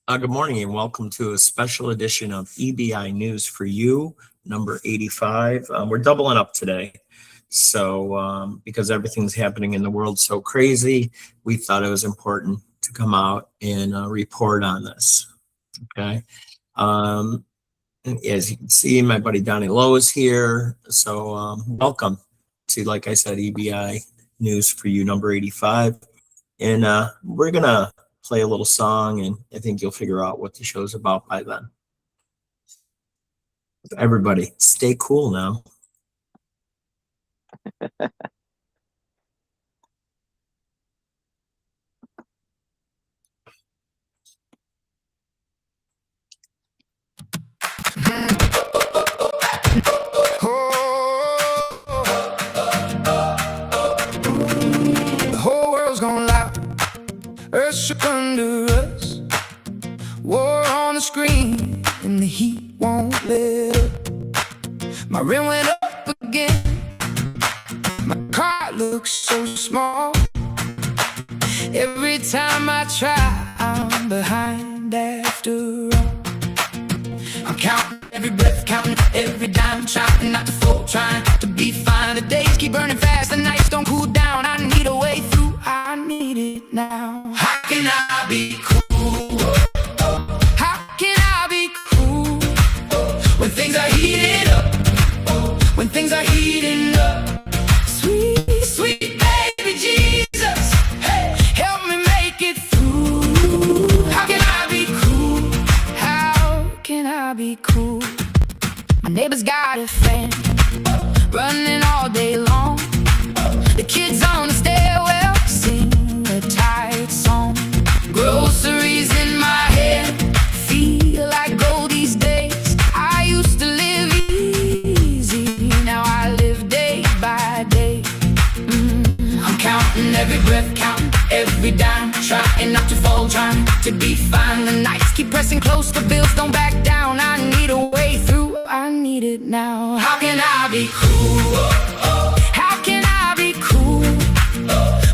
Good morning and welcome to a special edition of EBI News for You, number 85. We're doubling up today. Because everything's happening in the world so crazy, we thought it was important to come out and report on this. Okay. Um, as you can see, my buddy Donnie Lowe is here. Welcome to, like I said, EBI News for You, number 85. And we're going to play a little song, and I think you'll figure out what the show's about by then. Everybody, stay cool now. The whole world's gone loud, earth shook under us. War on the screen, and the heat won't let up. My rim went up again. My car looks so small. Every time I try, I'm behind after all. I'm counting every breath, counting every dime, trying not to fall, trying to be fine. The days keep burning fast, the nights don't cool down. I need a way through, I need it now. How can I be cool? How can I be cool when things are heating up? When things are heating up. Sweet, sweet baby Jesus, hey, help me make it through. How can I be cool? How can I be cool? My neighbor's got a fan running all day long. The kids on the stairwell sing a tired song. Groceries in my head feel like gold these days. I used to live easy, now I live day by day. I'm counting every breath, counting every dime, trying not to fall, trying to be fine. The nights keep pressing close, the bills don't back down. I need a way through, I need it now. How can I be cool? How can I be cool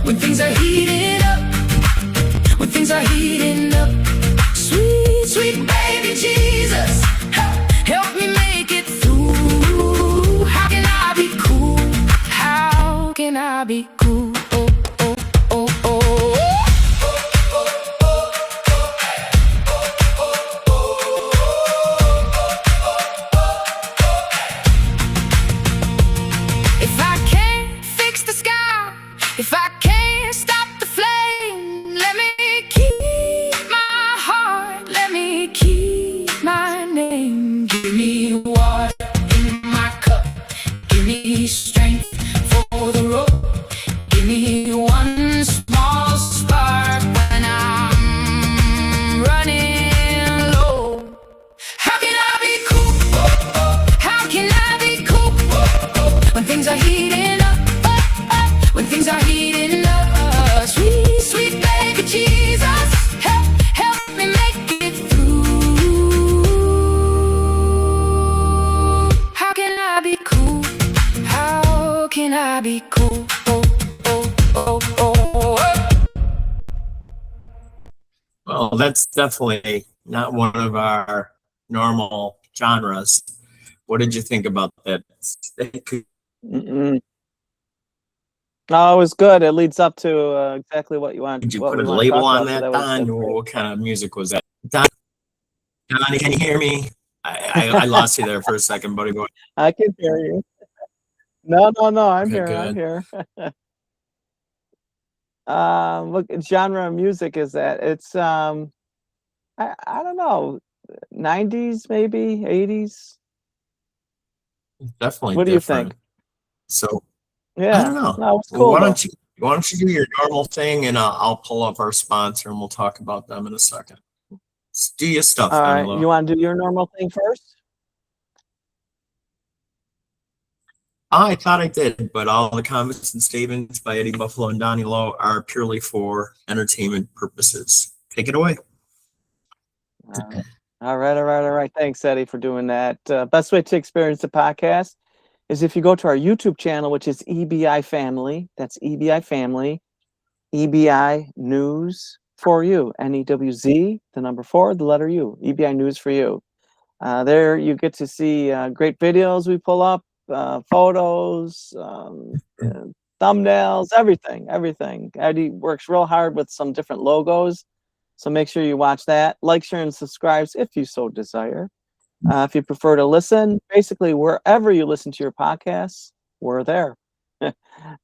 when things are heating up? When things are heating up. Sweet, sweet baby Jesus, help me make it through. How can I be cool? How can I be cool? If I can't fix the sky, if I can't stop the flame, let me keep my heart, let me keep my name. Give me water in my cup, give me strength for the road. Give me one small spark when I'm running low. How can I be cool? How can I be cool when things are heating up? When things are heating up. Sweet, sweet baby Jesus, help me make it through. How can I be cool? How can I be cool? Well, that's definitely not one of our normal genres. What did you think about that? Mm-mm. No, it was good. It leads up to exactly what you want. Did you what put we a want to label talk on about. So that, was Don, or great. what kind of music was that? Donnie, can you hear me? I lost you there for a second, buddy. Go I can hear you. No, I'm Okay, here. I'm good. here. What genre of music is that? It's I don't know, 90s maybe, 80s. Definitely What do you different. think? So I Yeah, don't know. no, it's Well, cool why though. don't you do your normal thing, and I'll pull up our sponsor, and we'll talk about them in a second. Do your stuff, All right, Danilo. you want to do your normal thing first? I thought I did, but all the comments and statements by Eddie Buffalo and Donnie Lowe are purely for entertainment purposes. Take it away. All right. Thanks, Eddie, for doing that. Best way to experience the podcast is if you go to our YouTube channel, which is EBI Family. That's EBI Family, EBI News for you, NEWZ, the number 4, the letter U, EBI News for You. There you get to see great videos we pull up, photos, thumbnails, everything. Eddie works real hard with some different logos, so make sure you watch that. Like, share, and subscribe if you so desire. If you prefer to listen, basically wherever you listen to your podcasts, we're there.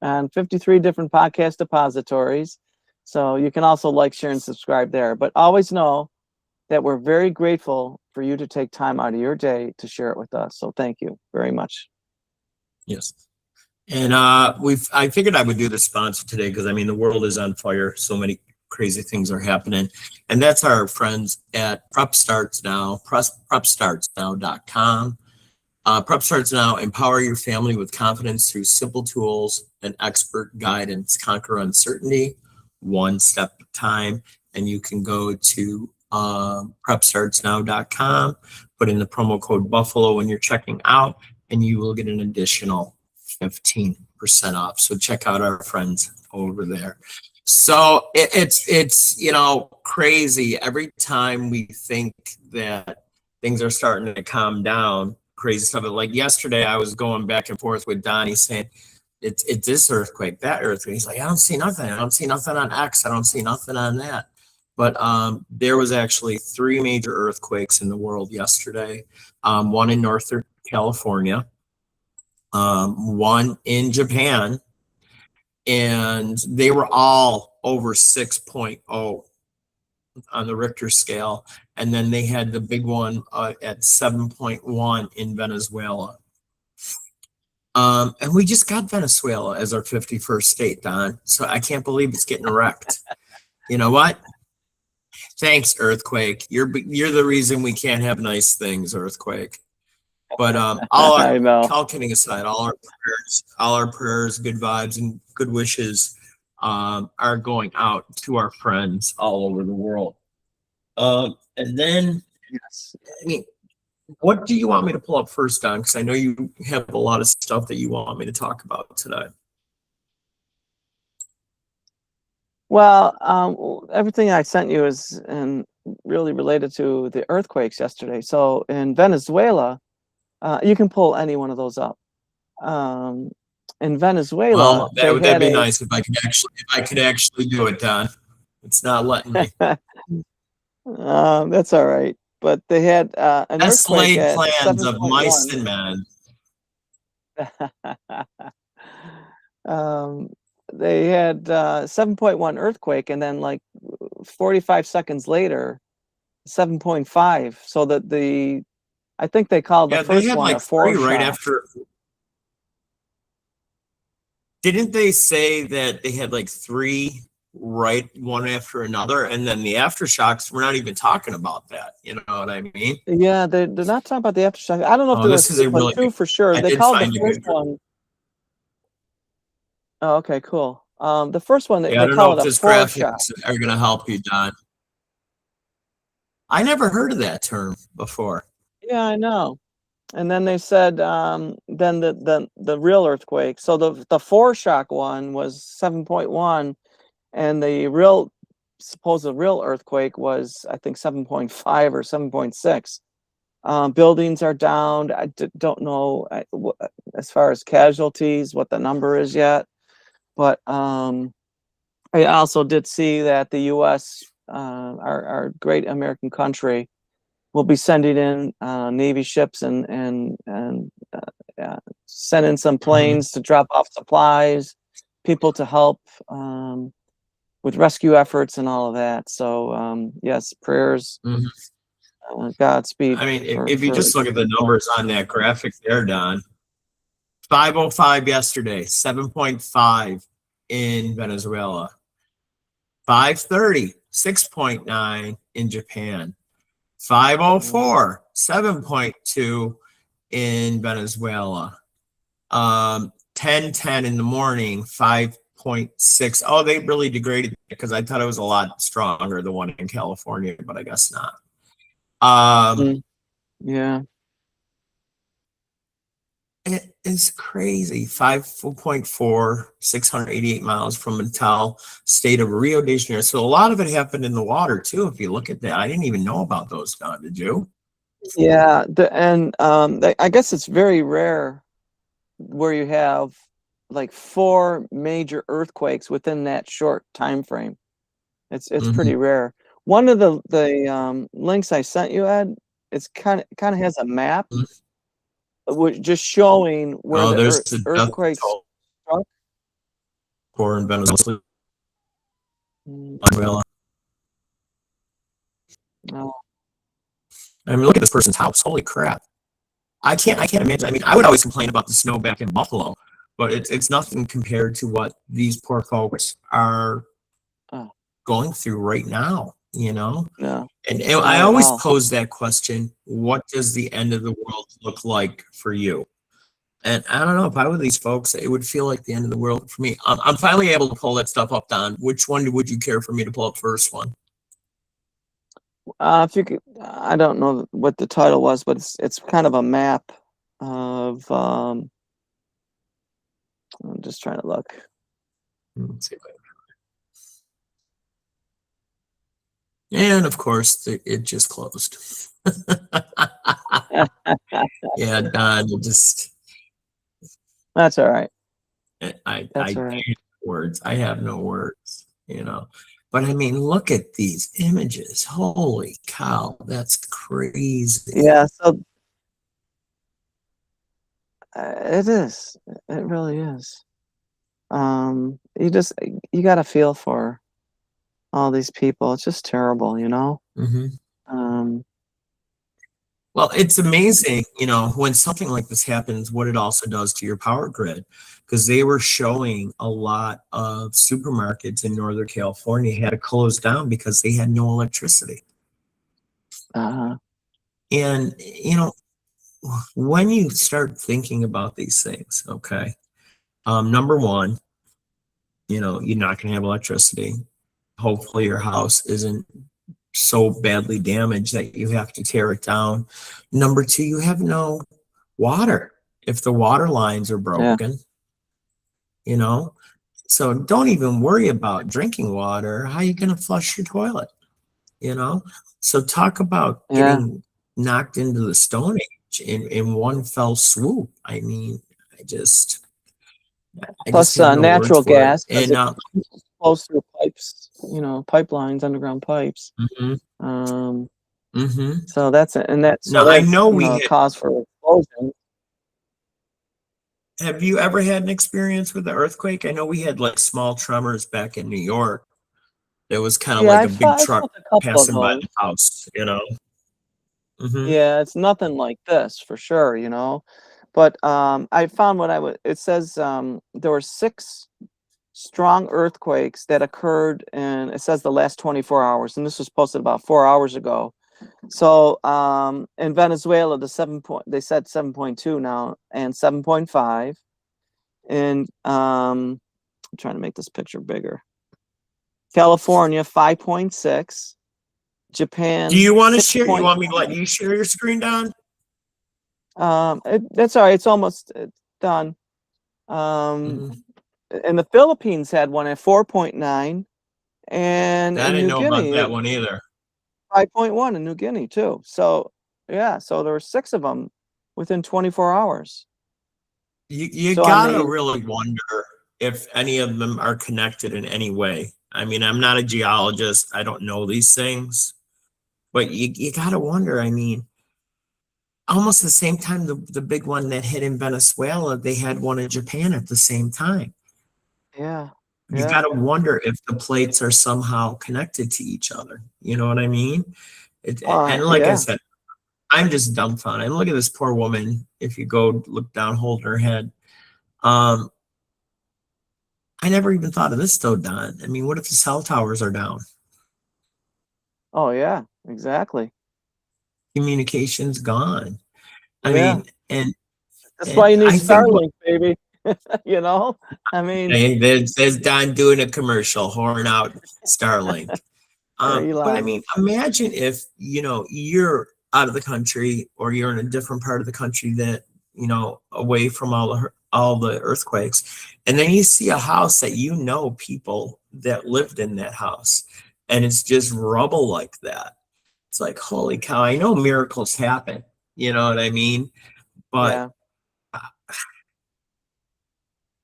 And 53 different podcast depositories. So you can also like, share, and subscribe there. But always know that we're very grateful for you to take time out of your day to share it with us. So thank you very much. Yes. And I figured I would do the sponsor today because I mean the world is on fire. So many crazy things are happening. And that's our friends at Prep Starts Now, prepstartsnow.com. Prep Starts Now, empower your family with confidence through simple tools and expert guidance. Conquer uncertainty, one step at a time. And you can go to prepstartsnow.com, put in the promo code Buffalo when you're checking out, and you will get an additional 15% off. So check out our friends over there. So it's you know, crazy. Every time we think that things are starting to calm down, crazy stuff. Like yesterday, I was going back and forth with Donnie saying, it's this earthquake, that earthquake. He's like, I don't see nothing. I don't see nothing on X. I don't see nothing on that. But there was actually 3 major earthquakes in the world yesterday. One in Northern California, one in Japan, and they were all over 6.0 on the Richter scale. And then they had the big one at 7.1 in Venezuela. And we just got Venezuela as our 51st state, Don. So I can't believe it's getting wrecked. You know what? Thanks, earthquake. You're the reason we can't have nice things, earthquake. But all kidding aside, all our prayers, good vibes, and good wishes are going out to our friends all over the world. And then, Yes. I mean, what do you want me to pull up first, Don? Because I know you have a lot of stuff that you want me to talk about today. Well, everything I sent you is really related to the earthquakes yesterday. So in Venezuela, you can pull any one of those up. In Venezuela, Well, that'd be nice if I could actually do it, Don. It's not letting me. That's all right. But they had an Best earthquake laid at plans of 7.1. mice and men. They had 7.1 earthquake, and then like 45 seconds later, 7.5. So that I think they called the first one like a foreshock. 3 right after. Didn't they say that they had like 3 right one after another, and then the aftershocks? We're not even talking about that. You know what I mean? Yeah, they're not talking about the aftershock. I don't know if there this was is a really 2 for sure. I They did called find the a first good one. Oh, okay, cool. The first one they I don't call know it if a this graphics foreshock. are going to help you, Don. I never heard of that term before. Yeah, I know. And then they said then the real earthquake. So the foreshock one was 7.1, and the supposed real earthquake was, I think, 7.5 or 7.6. Buildings are down. I don't know as far as casualties what the number is yet, but I also did see that the U.S., our great American country, will be sending in Navy ships and send in some planes to drop off supplies, people to help with rescue efforts and all of that. So yes, prayers, Godspeed. I mean, if you just look at the numbers on that graphic there, Don, 5:05 yesterday, 7.5 in Venezuela, 5:30, 6.9 in Japan, 5:04, 7.2 in Venezuela, 10:10 in the morning, 5.6. Oh, they really degraded it because I thought it was a lot stronger, the one in California, but I guess not. Yeah. It is crazy. 5.4, 688 miles from Natal, state of Rio de Janeiro. So a lot of it happened in the water too. If you look at that, I didn't even know about those, Don. Did you? Yeah, I guess it's very rare where you have like four major earthquakes within that short time frame. It's Mhm. pretty rare. One of the links I sent you, Ed, it's kind of has a map just showing where Oh, the there's the death earthquakes toll struck. for in Venezuela. Mm, Unreal. no, I mean, look at this person's house. Holy crap. I can't imagine. I mean, I would always complain about the snow back in Buffalo, but it's nothing compared to what these poor folks are oh, going through right now, you know? no, And I not at always all. pose that question, what does the end of the world look like for you? And I don't know if I were these folks, it would feel like the end of the world for me. I'm finally able to pull that stuff up, Don. Which one would you care for me to pull up first one? If you could, I don't know what the title was, but it's kind of a map of. I'm just trying to look. Let's see if and of course, it just closed. Yeah, Don, it just That's all right. I That's all right. can't words. I have no words, you know. But I mean, look at these images. Holy cow, that's crazy. Yeah. So it is. It really is. You got to feel for all these people. It's just terrible, you know. Hmm. Um, Well, it's amazing, you know, when something like this happens, what it also does to your power grid. Because they were showing a lot of supermarkets in Northern California had to close down because they had no electricity. uh, And, you know, when you start thinking about these things, okay, number one, you know, you're not going to have electricity. Hopefully, your house isn't so badly damaged that you have to tear it down. Number two, you have no water. If the water lines are yeah, broken, you know, so don't even worry about drinking water. How are you going to flush your toilet? You know, so talk about yeah. getting knocked into the Stone Age in one fell swoop. I mean, I just, I just Plus, have no words natural for it. gas because And it flows through pipes. Pipelines, underground pipes. mhm, Um, mhm. so that's it, and Now I that's know we a had. cause for explosion. Have you ever had an experience with the earthquake? I know we had like small tremors back in New York. There was kind of Yeah, like a big I truck felt a couple of passing by those. the house, you know? Hmm. Yeah, it's nothing like this for sure, you know. But I found what I would. It says there were six strong earthquakes that occurred in. It says the last 24 hours, and this was posted about 4 hours ago. So in Venezuela, they said 7.2 now and 7.5, and I'm trying to make this picture bigger. California 5.6, Do Japan you want to share? You want me to let 6.9. you share your screen down? That's all right. It's almost done. Um, Hmm. and the Philippines had one at 4.9, and I in didn't New know about Guinea, that one either. 5.1 in New Guinea too. So yeah, so there were six of them within 24 hours. You So I gotta mean, really wonder if any of them are connected in any way. I mean, I'm not a geologist. I don't know these things, but you gotta wonder. I mean, almost the same time the big one that hit in Venezuela, they had one in Japan at the same time. yeah, You yeah. got to wonder if the plates are somehow connected to each other. You know what I mean? And like I Yeah. said, I'm just dumbfounded. And look at this poor woman. If you go look down, hold her head. Um, I never even thought of this though, Don. I mean, what if the cell towers are down? Oh yeah, exactly. Communication's gone. I Yeah. mean, and That's why and you need I think Starlink, baby. You know? I mean, hey, there's Don doing a commercial, horn out Starlink. or But I Elon. mean, imagine if, you know, you're out of the country or you're in a different part of the country that away from all the earthquakes. And then you see a house that people that lived in that house, and it's just rubble like that. It's like, holy cow, I know miracles happen, you know what I mean? But Yeah.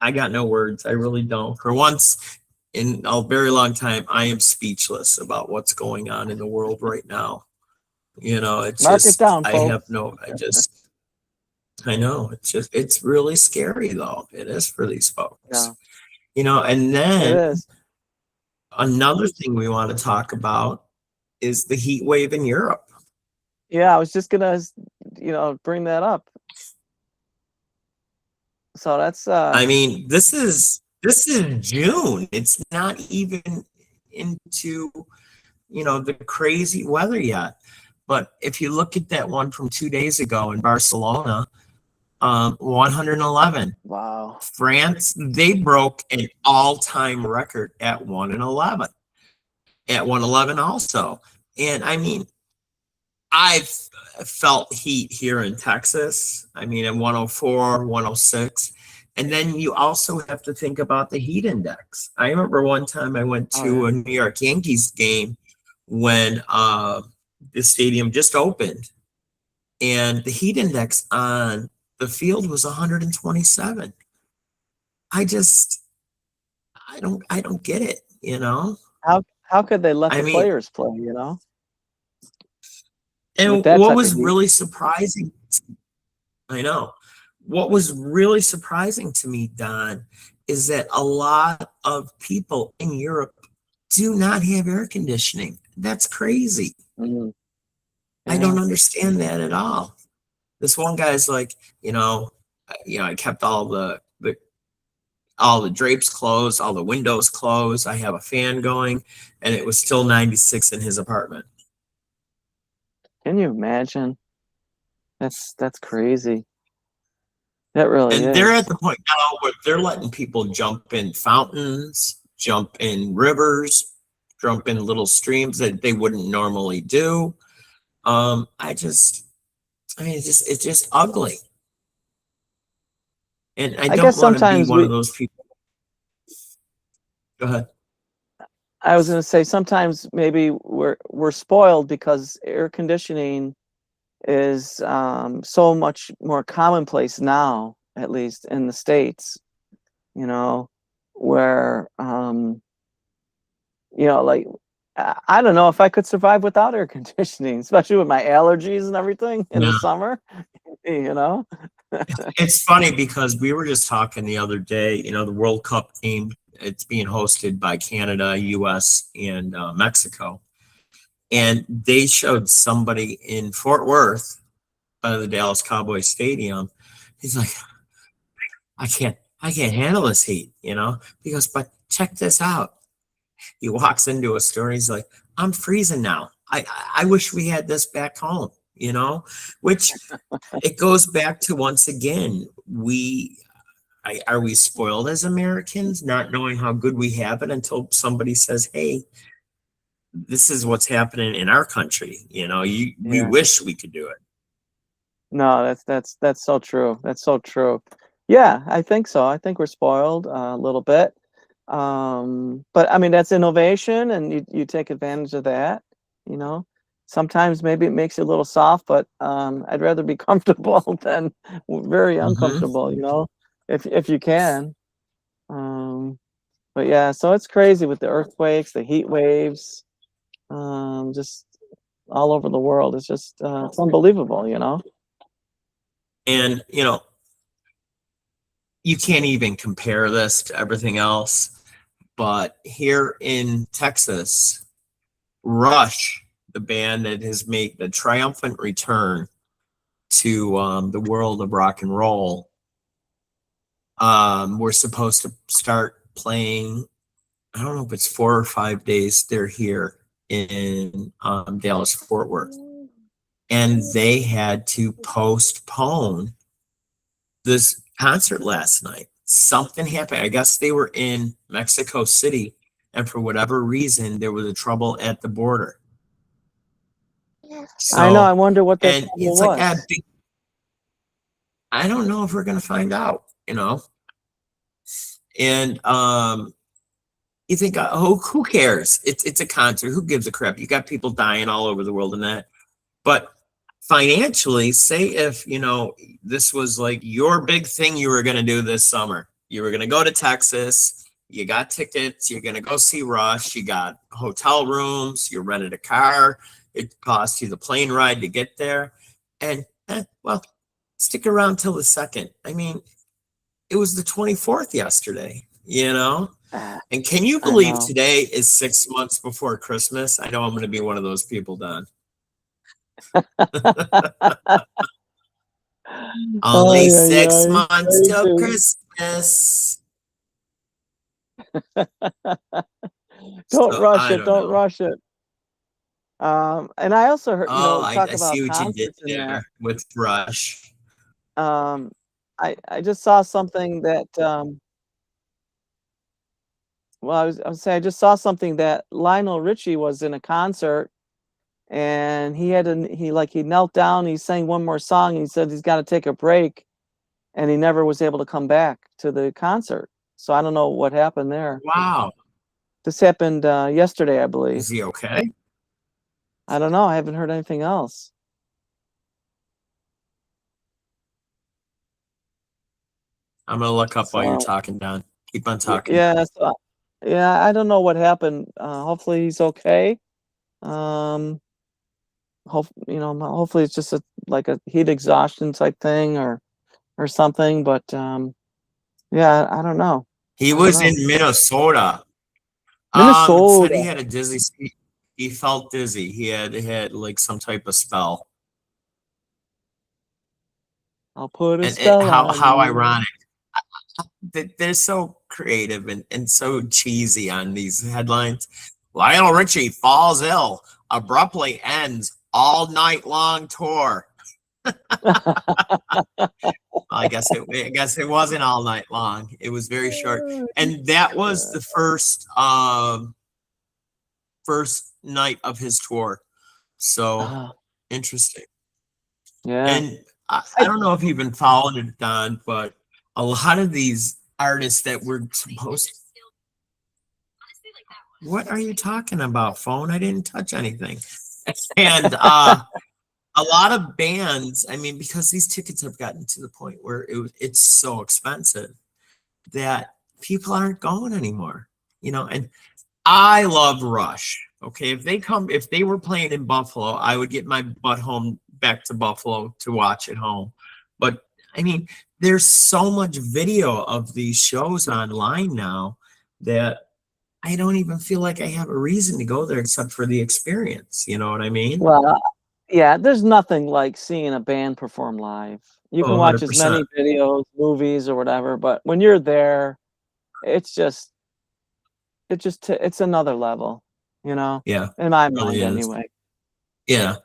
I got no words. I really don't. For once in a very long time, I am speechless about what's going on in the world right now. It's Mark it just, down, folks. I know, it's really scary though. It is for these Yeah, folks, and it then is. another thing we want to talk about is the heat wave in Europe. Yeah, I was just gonna, bring that up. So that's I mean, this is June. It's not even into, the crazy weather yet. But if you look at that one from 2 days ago in Barcelona, 111. wow. France, they broke an all-time record at 111. At 111 also. And I mean, I've felt heat here in Texas. I mean, at 104, 106. And then you also have to think about the heat index. I remember one time I went Oh to yeah. a New York Yankees game when the stadium just opened, and the heat index on the field was 127. I just, I don't get it, How could they let I the mean, players play, with and that what type of was heat? really surprising, I know, what was really surprising to me, Don, is that a lot of people in Europe do not have air conditioning. That's crazy. Mm, I don't yeah. understand that at all. This one guy's like, I kept all the drapes closed, all the windows closed. I have a fan going, and it was still 96 in his apartment. Can you imagine? That's crazy. That really And they're at is. the point now where they're letting people jump in fountains, jump in rivers, jump in little streams that they wouldn't normally do. It's just ugly. And I I guess don't want to be sometimes one of those people. Go ahead. I was gonna say sometimes maybe we're spoiled because air conditioning is so much more commonplace now, at least in the States, you know, where like I don't know if I could survive without air conditioning, especially with my allergies and everything in the Yeah. summer, you know. It's funny because we were just talking the other day, the World Cup game, it's being hosted by Canada, US, and Mexico. And they showed somebody in Fort Worth by the Dallas Cowboys Stadium. He's like, I can't handle this heat, He goes, but check this out. He walks into a store. He's like, I'm freezing now. I wish we had this back home, which it goes back to, once again, are we spoiled as Americans, not knowing how good we have it until somebody says, hey, this is what's happening in our country. We Yeah. wish we could do it. No, that's so true. That's so true. Yeah, I think so. I think we're spoiled a little bit. But I mean, that's innovation, and you take advantage of that, you know. Sometimes maybe it makes you a little soft, but I'd rather be comfortable than very Hmm. uncomfortable, if you can. Um, but yeah, so it's crazy with the earthquakes, the heat waves, just all over the world. It's just it's unbelievable. And, you can't even compare this to everything else. But here in Texas, Rush, the band that has made the triumphant return to the world of rock and roll, we're supposed to start playing. I don't know if it's 4 or 5 days they're here in Dallas Fort Worth, and they had to postpone this concert last night. Something happened. I guess they were in Mexico City, and for whatever reason, there was a trouble at the border. I know. I So, wonder what that and trouble it's like, was. I don't know if we're going to find out, you know. And you think, who cares? It's a concert. Who gives a crap? You got people dying all over the world and that. But financially, say if, you know, this was like your big thing you were going to do this summer. You were going to go to Texas. You got tickets. You're going to go see Rush. You got hotel rooms. You rented a car. It cost you the plane ride to get there. And, well, stick around till the 2nd. I mean, it was the 24th yesterday, you know? And can you I believe know. today is 6 months before Christmas? I know I'm going to be one of those people, Don. Only Ay, ay, 6 ay. months Very till good. Christmas. Don't So rush I it. don't Don't know. rush it. And I also heard, Oh, talk I see about what you did concerts and that. there with Rush. Um, I just saw something that, well, I was saying I just saw something that Lionel Richie was in a concert and he knelt down, he sang one more song, and he said he's got to take a break, and he never was able to come back to the concert. So I don't know what happened there. Wow. This happened yesterday, I believe. Is he okay? I don't know. I haven't heard anything else. I'm going to look up while you're So talking, Don. Keep on talking. yeah, yeah, I don't know what happened. Hopefully he's okay. Um, hopefully it's just like a heat exhaustion type thing or something. But yeah, I don't know. He I don't was know. in Minnesota. Said he Minnesota. had a dizzy. He felt dizzy. He had like some type of spell. I'll put a And spell on how you. ironic. They're so creative and so cheesy on these headlines. Lionel Richie falls ill, abruptly ends all night long tour. I guess it wasn't all night long. It was very short, and that was the first night of his tour. So Ah, interesting. yeah. And I don't know if you've been following it, Don, but a lot of these artists that were supposed. What are you talking about, phone? I didn't touch anything. And a lot of bands, I mean, because these tickets have gotten to the point where it's so expensive that people aren't going anymore, you know. And I love Rush. Okay, if they were playing in Buffalo, I would get my butt home back to Buffalo to watch at home. But I mean, there's so much video of these shows online now that I don't even feel like I have a reason to go there except for the experience. You know what I mean? Well, yeah, there's nothing like seeing a band perform live. You Oh, can watch as 100%. many videos, movies, or whatever, but when you're there, it's just it's another level, Yeah, in my really mind is. anyway. Yeah.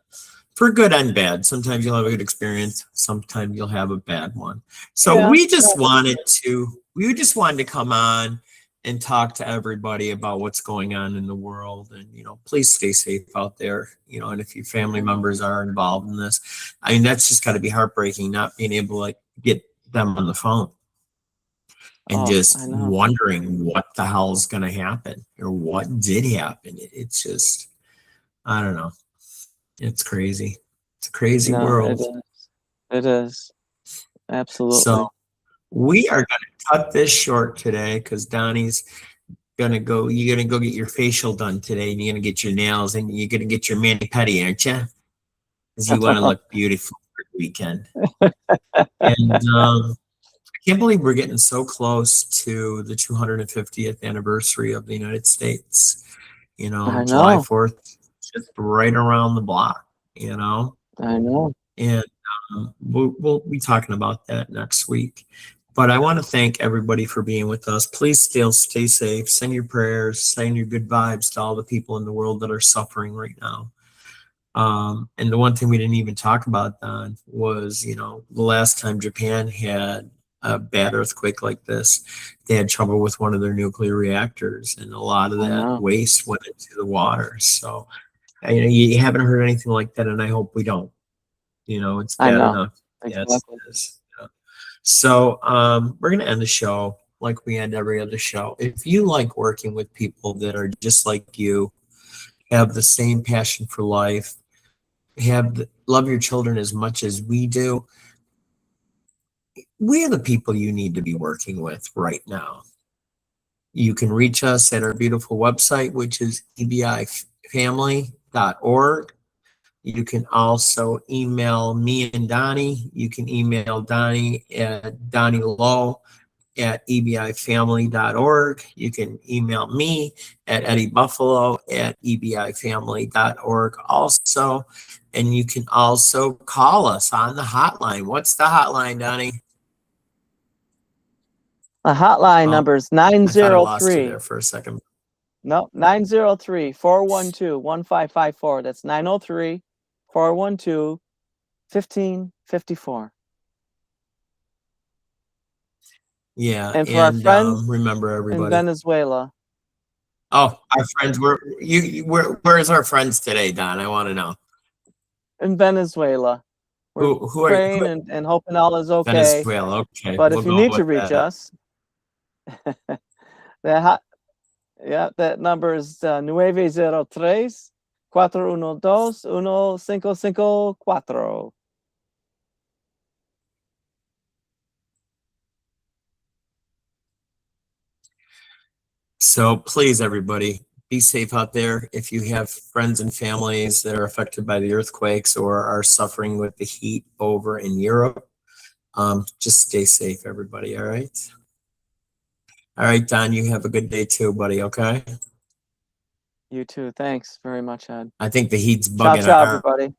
For good and bad. Sometimes you'll have a good experience. Sometimes you'll have a bad one. So Yeah. we just wanted to come on and talk to everybody about what's going on in the world. And, you know, please stay safe out there. You know, and if your family members are involved in this, I mean, that's just got to be heartbreaking, not being able to like get them on the phone and Oh, just I know. wondering what the hell is going to happen or what did happen. It's just, I don't know. It's crazy. It's a crazy No, it world. is. It is. So Absolutely. we are going to cut this short today because Donnie's gonna go. You're gonna go get your facial done today, and you're gonna get your nails, and you're gonna get your mani pedi, aren't you? Because you want to look beautiful for the weekend. And I can't believe we're getting so close to the 250th anniversary of the United States. You know, I July know. 4th, just right around the block. You know, I know. and we'll be talking about that next week. But I want to thank everybody for being with us. Please still stay safe. Send your prayers, send your good vibes to all the people in the world that are suffering right now. And the one thing we didn't even talk about, Don, was, you know, the last time Japan had a bad earthquake like this, they had trouble with one of their nuclear reactors, and a lot of I that know. waste went into the water. So, you know, you haven't heard anything like that, and I hope we don't. You know, it's I bad know. enough as Exactly. it is. So we're going to end the show like we end every other show. If you like working with people that are just like you, have the same passion for life, love your children as much as we do, we are the people you need to be working with right now. You can reach us at our beautiful website, which is ebifamily.org. You can also email me and Donnie. You can email Donnie at Donnie Lowe at ebifamily.org. You can email me at Eddie Buffalo at ebifamily.org also. And you can also call us on the hotline. What's the hotline, Donnie? The hotline Oh, number is I thought I lost you 903. there for a second. No, 903-412-1554. That's 903-412-1554. Yeah, And for our and friends remember in everybody. Venezuela, Oh, our friends. Where's our friends today, Don? I want to know. in Venezuela, we're Who are you? praying and hoping all is okay. Venezuela. Okay, But we'll if you go need with to reach that. us, that number is 903-412-1554. So please, everybody, be safe out there. If you have friends and families that are affected by the earthquakes or are suffering with the heat over in Europe, just stay safe, everybody. All right. All right, Don, you have a good day too, buddy. Okay. You too. Thanks very much, Ed. I think the heat's Ciao, bugging ciao, our everybody.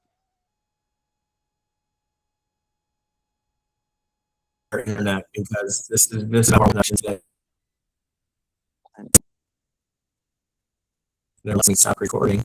internet because this is our connection today. They're letting me stop recording.